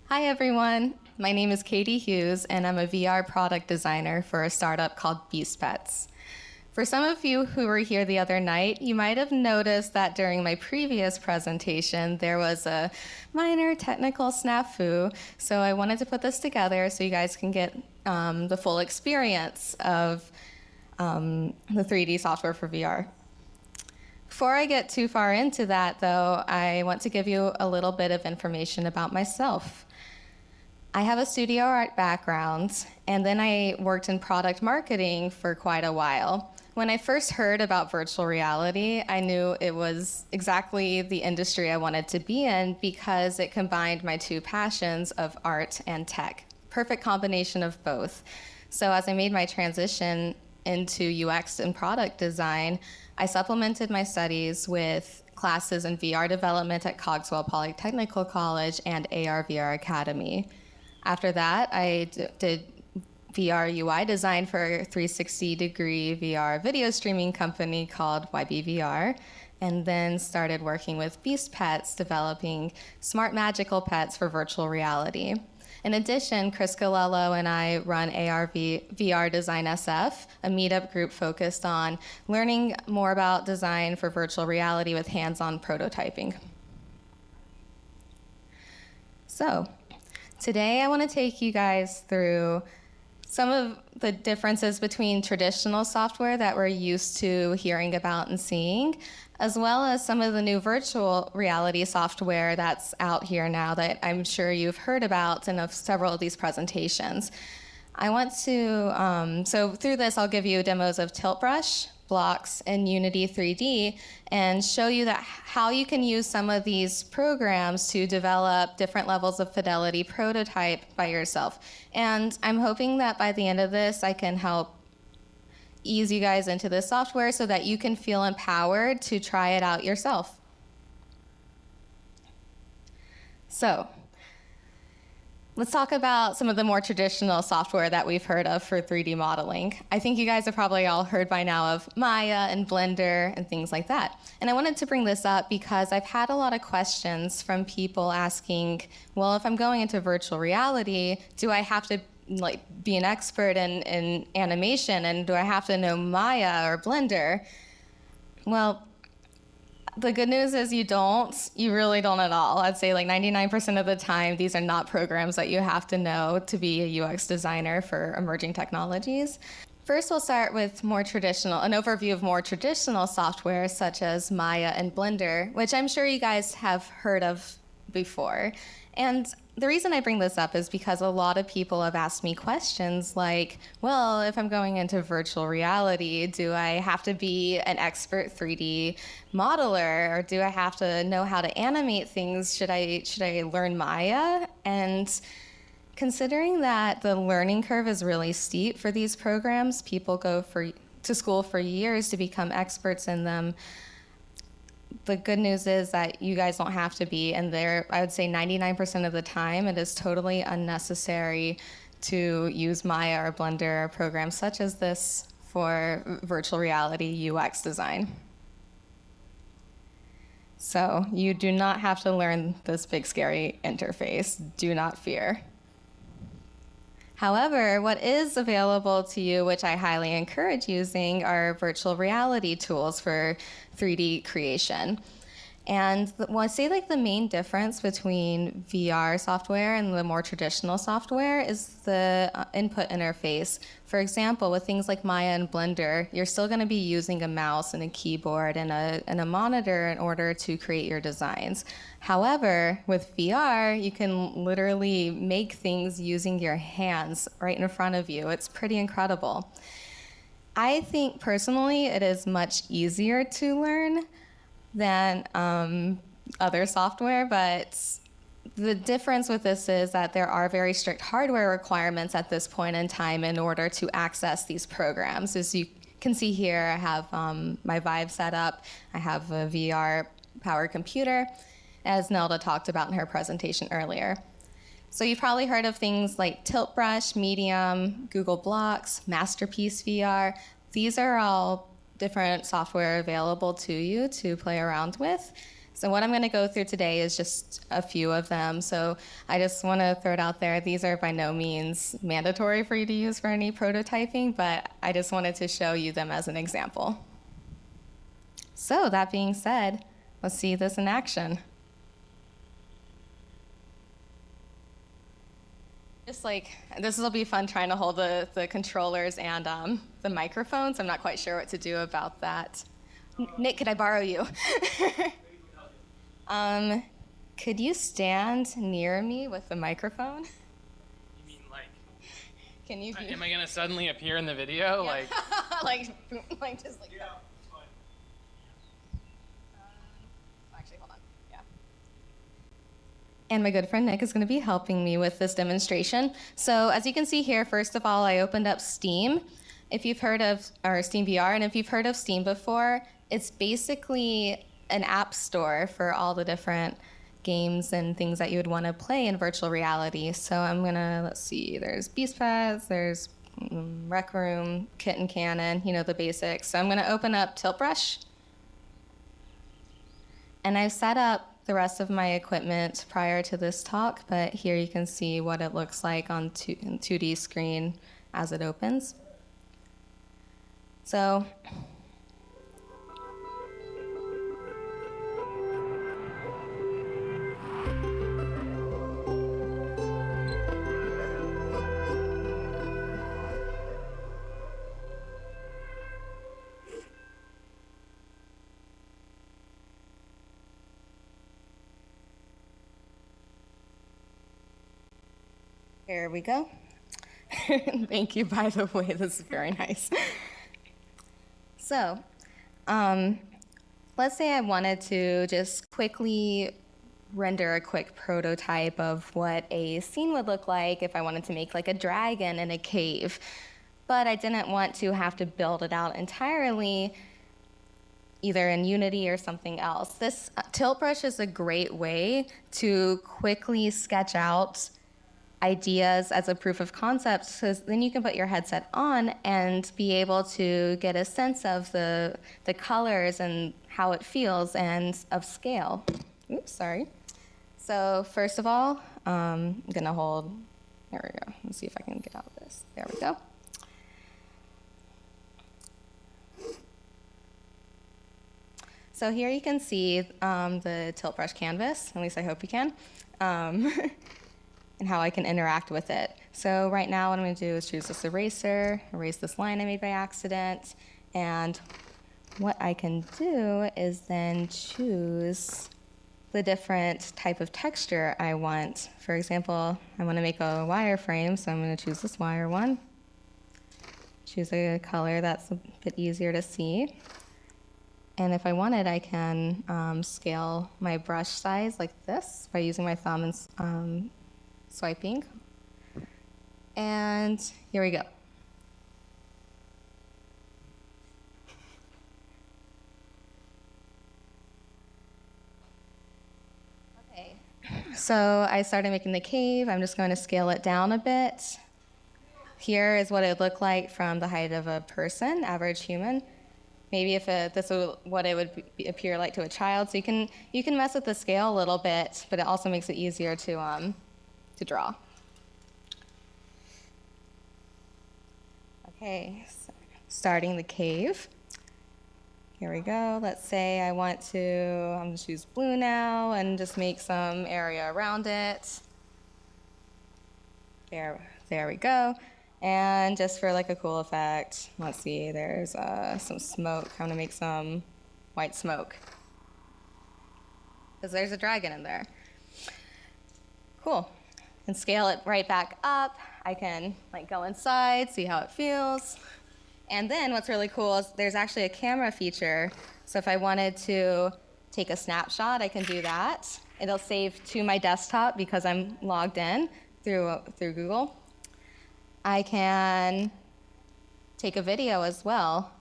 Hi everyone, my name is Katie Hughes and I'm a VR product designer for a startup called Beast Pets. For some of you who were here the other night, you might have noticed that during my previous presentation there was a minor technical snafu, so I wanted to put this together so you guys can get the full experience of the 3D software for VR. Before I get too far into that, though, I want to give you a little bit of information about myself. I have a studio art background, and then I worked in product marketing for quite a while. When I first heard about virtual reality, I knew it was exactly the industry I wanted to be in because it combined my two passions of art and tech. Perfect combination of both. So as I made my transition into UX and product design, I supplemented my studies with classes in VR development at Cogswell Polytechnical College and AR/VR Academy. After that, I did VR UI design for a 360-degree VR video streaming company called YBVR, and then started working with Beast Pets, developing smart magical pets for virtual reality. In addition, Chris Galello and I run AR/VR Design SF, a meetup group focused on learning more about design for virtual reality with hands-on prototyping. So, today I want to take you guys through some of the differences between traditional software that we're used to hearing about and seeing, as well as some of the new virtual reality software that's out here now that I'm sure you've heard about in several of these presentations. I want to, so through this I'll give you demos of Tilt Brush, Blocks, and Unity 3D, and show you that how you can use some of these programs to develop different levels of fidelity prototype by yourself. And I'm hoping that by the end of this I can help ease you guys into this software so that you can feel empowered to try it out yourself. So, let's talk about some of the more traditional software that we've heard of for 3D modeling. I think you guys have probably all heard by now of Maya and Blender and things like that. And I wanted to bring this up because I've had a lot of questions from people asking, well, if I'm going into virtual reality, do I have to be an expert in animation, and do I have to know Maya or Blender? Well, the good news is you don't. You really don't at all. I'd say 99% of the time, these are not programs that you have to know to be a UX designer for emerging technologies. First, we'll start with an overview of more traditional software such as Maya and Blender, which I'm sure you guys have heard of before. And the reason I bring this up is because a lot of people have asked me questions like, well, if I'm going into virtual reality, do I have to be an expert 3D modeler, or do I have to know how to animate things? Should I learn Maya? And considering that the learning curve is really steep for these programs, people go to school for years to become experts in them. The good news is that you guys don't have to be, and I would say 99% of the time, it is totally unnecessary to use Maya or Blender or programs such as this for virtual reality UX design. So you do not have to learn this big scary interface. Do not fear. However, what is available to you, which I highly encourage using, are virtual reality tools for 3D creation. And I say the main difference between VR software and the more traditional software is the input interface. For example, with things like Maya and Blender, you're still going to be using a mouse and a keyboard and a monitor in order to create your designs. However, with VR, you can literally make things using your hands right in front of you. It's pretty incredible. I think personally it is much easier to learn than other software, but the difference with this is that there are very strict hardware requirements at this point in time in order to access these programs. As you can see here, I have my Vive set up. I have a VR powered computer, as Nelda talked about in her presentation earlier. So you've probably heard of things like Tilt Brush, Medium, Google Blocks, Masterpiece VR. These are all different software available to you to play around with. So what I'm going to go through today is just a few of them. So I just want to throw it out there. These are by no means mandatory for you to use for any prototyping, but I just wanted to show you them as an example. So that being said, let's see this in action. Just like, this will be fun trying to hold the controllers and the microphones. I'm not quite sure what to do about that. Nick, could I borrow you? Could you stand near me with the microphone? You mean like? Can you? Am I gonna suddenly appear in the video? Yeah. Like, like just like yeah, that. it's fine. Actually, hold on. Yeah. And my good friend Nick is going to be helping me with this demonstration. So as you can see here, first of all, I opened up Steam. If you've heard of, or Steam VR, and if you've heard of Steam before, it's basically an app store for all the different games and things that you would want to play in virtual reality. So I'm gonna, let's see, there's Beast Pads, there's Rec Room, Kitten Cannon, you know, the basics. So I'm gonna open up Tilt Brush. And I've set up the rest of my equipment prior to this talk, but here you can see what it looks like on 2D screen as it opens. So here we go. Thank you, by the way, this is very nice. So, let's say I wanted to just quickly render a quick prototype of what a scene would look like if I wanted to make like a dragon in a cave. But I didn't want to have to build it out entirely, either in Unity or something else. This tilt brush is a great way to quickly sketch out ideas as a proof of concept, because then you can put your headset on and be able to get a sense of the colors and how it feels and of scale. Oops, sorry. So first of all, I'm gonna hold, there we go. Let's see if I can get out of this. There we go. So here you can see the tilt brush canvas, at least I hope you can. And how I can interact with it. So right now what I'm gonna do is choose this eraser, erase this line I made by accident, and what I can do is then choose the different type of texture I want. For example, I wanna make a wireframe, so I'm gonna choose this wire one. Choose a color that's a bit easier to see. And if I wanted, I can scale my brush size like this by using my thumb and swiping. And here we go. Okay, so I started making the cave. I'm just going to scale it down a bit. Here is what it would look like from the height of a person, average human. Maybe if this is what it would appear like to a child. So you can mess with the scale a little bit, but it also makes it easier to draw. Okay, so starting the cave. Here we go. Let's say I want to, I'm gonna choose blue now and just make some area around it. There we go. And just for like a cool effect, let's see, there's some smoke. I'm gonna make some white smoke, because there's a dragon in there. Cool. And scale it right back up. I can like go inside, see how it feels. And then what's really cool is there's actually a camera feature. So if I wanted to take a snapshot, I can do that. It'll save to my desktop because I'm logged in through Google. I can take a video as well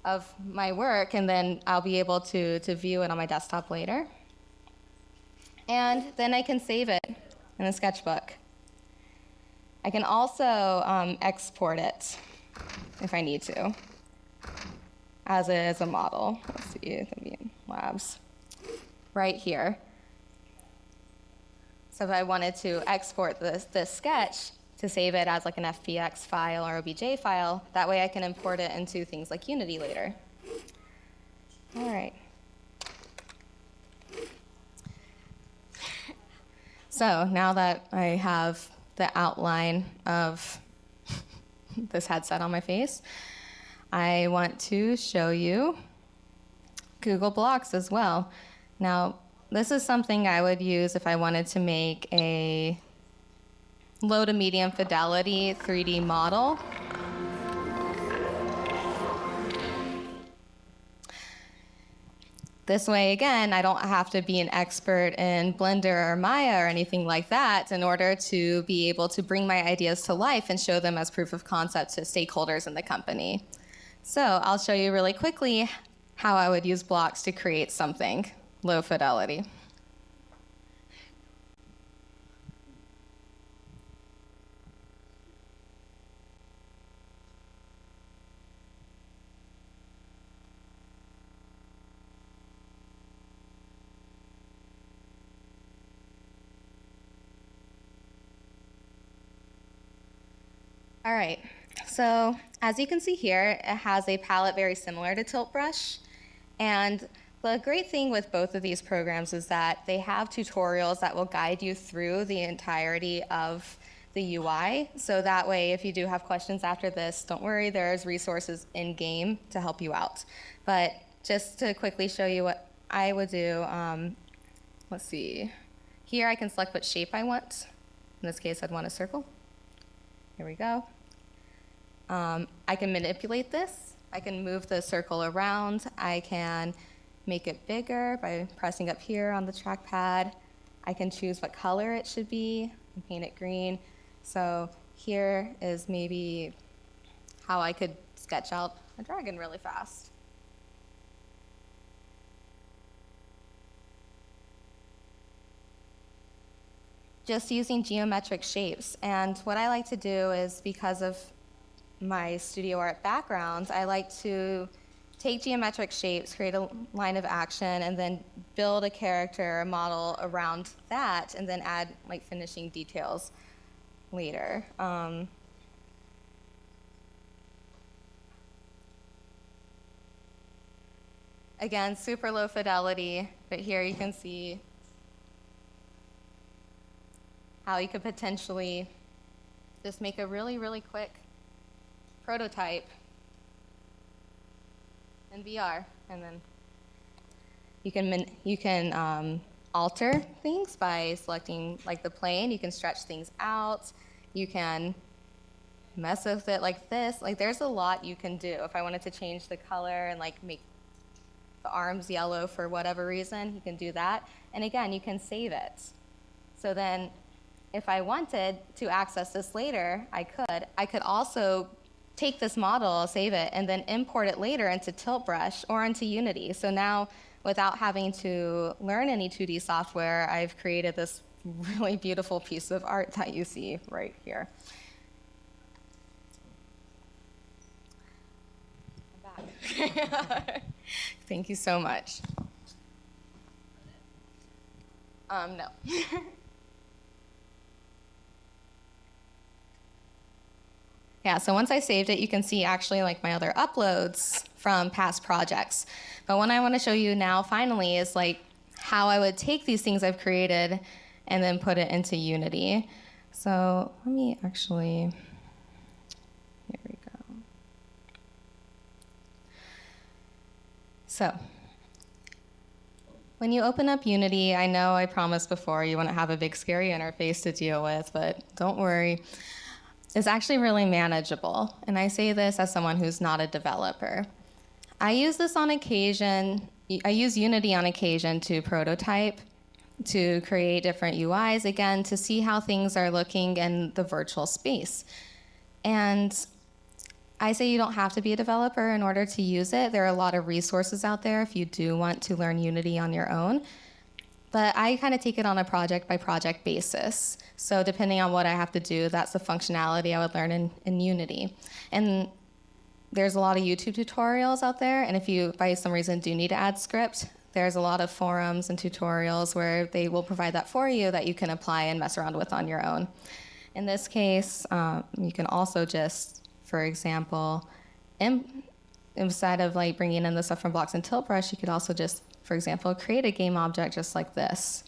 of my work, and then I'll be able to view it on my desktop later. And then I can save it in a sketchbook. I can also export it if I need to as a model. Let's see, the Labs. right here. So if I wanted to export this sketch to save it as like an FBX file or OBJ file, that way I can import it into things like Unity later. All right. So now that I have the outline of this headset on my face, I want to show you Google Blocks as well. Now, this is something I would use if I wanted to make a low to medium fidelity 3D model. This way, again, I don't have to be an expert in Blender or Maya or anything like that in order to be able to bring my ideas to life and show them as proof of concept to stakeholders in the company. So I'll show you really quickly how I would use blocks to create something low fidelity. All right, so as you can see here, it has a palette very similar to Tilt Brush. And the great thing with both of these programs is that they have tutorials that will guide you through the entirety of the UI. So that way, if you do have questions after this, don't worry, there's resources in-game to help you out. But just to quickly show you what I would do, let's see. Here I can select what shape I want. In this case, I'd want a circle. Here we go. I can manipulate this. I can move the circle around. I can make it bigger by pressing up here on the trackpad. I can choose what color it should be and paint it green. So here is maybe how I could sketch out a dragon really fast. Just using geometric shapes. And what I like to do is, because of my studio art background, I like to take geometric shapes, create a line of action, and then build a character, a model around that, and then add like finishing details later. Again, super low fidelity, but here you can see how you could potentially just make a really, really quick prototype in VR, and then you can alter things by selecting like the plane. You can stretch things out. You can mess with it like this. Like there's a lot you can do. If I wanted to change the color and like make the arms yellow for whatever reason, you can do that. And again, you can save it. So then if I wanted to access this later, I could. I could also take this model, save it, and then import it later into Tilt Brush or into Unity. So now, without having to learn any 2D software, I've created this really beautiful piece of art that you see right here. I'm back. Thank you so much. No. Yeah, so once I saved it, you can see actually like my other uploads from past projects. But what I want to show you now finally is like how I would take these things I've created and then put it into Unity. So let me actually, here we go. So when you open up Unity, I know I promised before you wouldn't have a big scary interface to deal with, but don't worry. It's actually really manageable. And I say this as someone who's not a developer. I use this on occasion. I use Unity on occasion to prototype, to create different UIs, again, to see how things are looking in the virtual space. And I say you don't have to be a developer in order to use it. There are a lot of resources out there if you do want to learn Unity on your own. But I kind of take it on a project-by-project basis. So depending on what I have to do, that's the functionality I would learn in Unity. And there's a lot of YouTube tutorials out there, and if you, by some reason, do need to add script, there's a lot of forums and tutorials where they will provide that for you that you can apply and mess around with on your own. In this case, you can also just, for example, instead of like bringing in the stuff from blocks and tilt brush, you could also just, for example, create a game object just like this.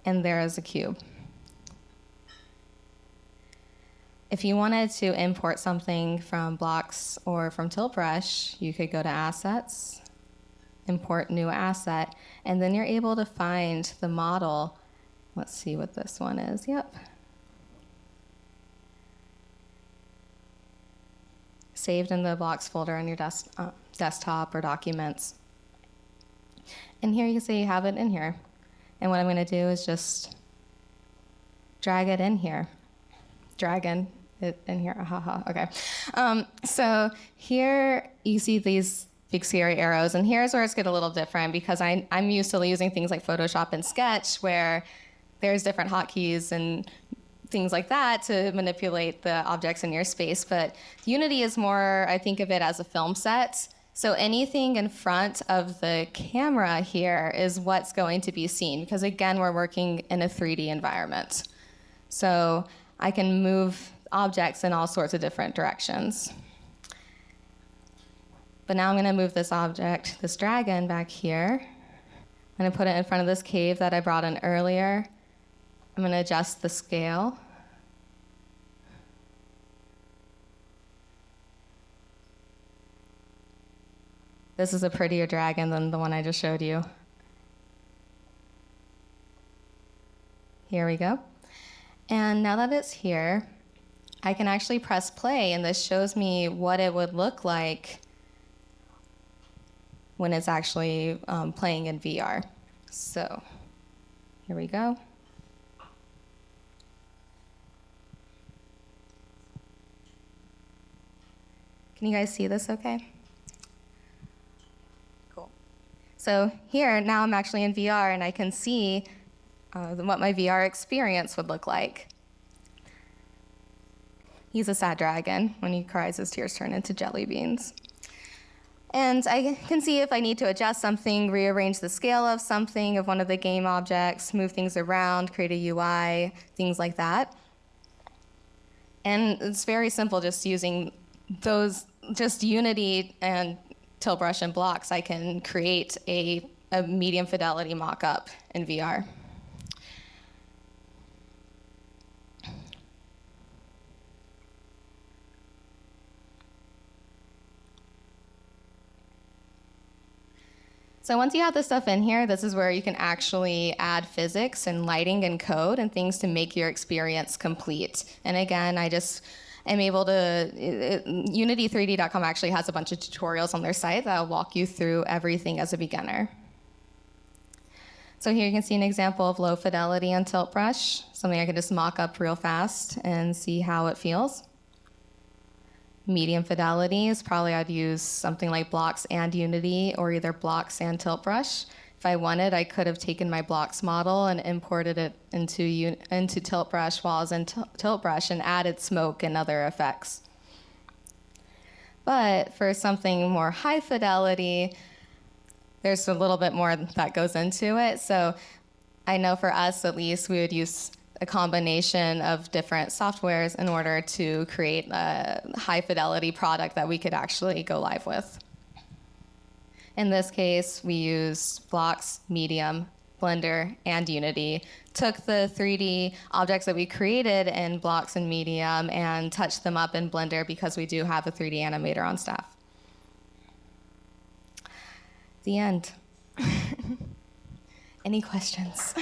And there is a cube. If you wanted to import something from blocks or from tilt brush, you could go to Assets, Import New Asset, and then you're able to find the model. Let's see what this one is. Yep. Saved in the blocks folder on your desktop or documents. And here you can see you have it in here. And what I'm going to do is just drag it in here. Drag it in here. Okay. So here you see these big scary arrows, and here's where it's get a little different because I'm used to using things like Photoshop and Sketch where there's different hotkeys and things like that to manipulate the objects in your space. But Unity is more, I think of it as a film set. So anything in front of the camera here is what's going to be seen because, again, we're working in a 3D environment. So I can move objects in all sorts of different directions. But now I'm going to move this object, this dragon, back here. I'm going to put it in front of this cave that I brought in earlier. I'm going to adjust the scale. This is a prettier dragon than the one I just showed you. Here we go. And now that it's here, I can actually press play, and this shows me what it would look like when it's actually playing in VR. So here we go. Can you guys see this okay? Cool. So here, now I'm actually in VR, and I can see what my VR experience would look like. He's a sad dragon. When he cries, his tears turn into jelly beans. And I can see if I need to adjust something, rearrange the scale of something, of one of the game objects, move things around, create a UI, things like that. And it's very simple, just using those, just Unity and tilt brush and blocks, I can create a medium fidelity mock-up in VR. So once you have this stuff in here, this is where you can actually add physics and lighting and code and things to make your experience complete. And again, I just am able to, Unity3D.com actually has a bunch of tutorials on their site that will walk you through everything as a beginner. So here you can see an example of low fidelity on tilt brush, something I can just mock up real fast and see how it feels. Medium fidelity is probably I'd use something like blocks and Unity or either blocks and tilt brush. If I wanted, I could have taken my blocks model and imported it into tilt brush while I was in tilt brush and added smoke and other effects. But for something more high fidelity, there's a little bit more that goes into it. So I know for us, at least, we would use a combination of different softwares in order to create a high fidelity product that we could actually go live with. In this case, we used blocks, medium, Blender, and Unity, took the 3D objects that we created in blocks and medium and touched them up in Blender because we do have a 3D animator on staff. The end. Any questions?